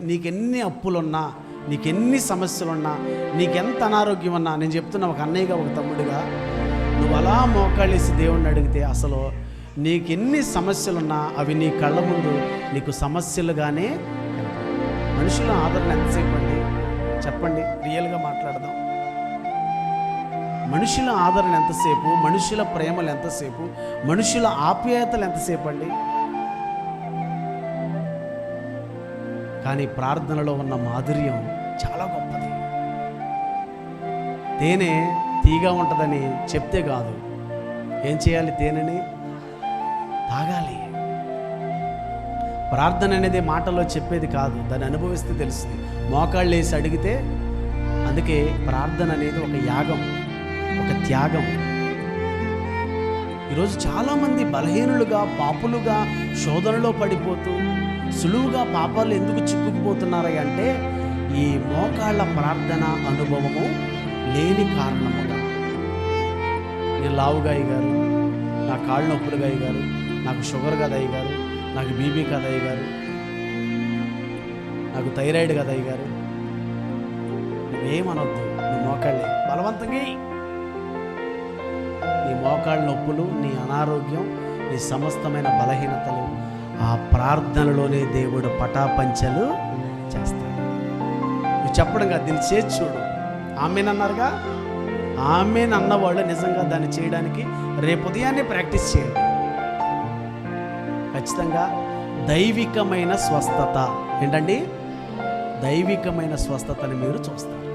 నీకెన్ని అప్పులున్నా, నీకెన్ని సమస్యలున్నా, నీకెంత అనారోగ్యం ఉన్నా, నేను చెప్తున్నా ఒక అన్నయ్యగా, ఒక తమ్ముడిగా, నువ్వు అలా మోకాళ్ళేసి దేవుణ్ణి అడిగితే అసలు నీకెన్ని సమస్యలున్నా అవి నీ కళ్ళ ముందు నీకు సమస్యలుగానే. మనుషుల ఆదరణ ఎంతసేపు అండి చెప్పండి, రియల్గా మాట్లాడదాం. మనుషుల ఆదరణ ఎంతసేపు, మనుషుల ప్రేమలు ఎంతసేపు, మనుషుల ఆప్యాయతలు ఎంతసేపు అండి. కానీ ప్రార్థనలో ఉన్న మాధుర్యం చాలా గొప్పది. తేనె తీగా ఉంటుందని చెప్తే కాదు, ఏం చేయాలి? తేనెని తాగాలి. ప్రార్థన అనేది మాటల్లో చెప్పేది కాదు, దాన్ని అనుభవిస్తే తెలుస్తుంది. మోకాళ్ళు వేసి అడిగితే. అందుకే ప్రార్థన అనేది ఒక యాగం, ఒక త్యాగం. ఈరోజు చాలామంది బలహీనులుగా, పాపులుగా, శోధనలో పడిపోతూ సులువుగా పాపాలు ఎందుకు చిక్కుకుపోతున్నారు అంటే ఈ మోకాళ్ళ ప్రార్థన అనుభవము లేని కారణముగా. నేను లావుగా అయ్యారు, నా కాళ్ళు నొప్పులుగా అయ్యారు, నాకు షుగర్ కదా అయ్యారు, నాకు బీపీ కదా అయ్యారు, నాకు థైరాయిడ్ కదా అయ్యారు. నువ్వేమనొద్దు, నువ్వు మోకాళ్ళే బలవంతంగా. నీ మోకాళ్ళ నొప్పులు, నీ అనారోగ్యం, నీ సమస్తమైన బలహీనతలు ఆ ప్రార్థనలోనే దేవుడు పటాపంచలు చేస్తాడు. నువ్వు చెప్పడం కాదు, దీన్ని చేసి చూడు. ఆమెనన్నారుగా, ఆమెనన్నవాళ్ళు నిజంగా దాన్ని చేయడానికి రేపు ఉదయాన్నే ప్రాక్టీస్ చేయండి. ఖచ్చితంగా దైవికమైన స్వస్థత ఏంటండి, దైవికమైన స్వస్థతని మీరు చూస్తారు.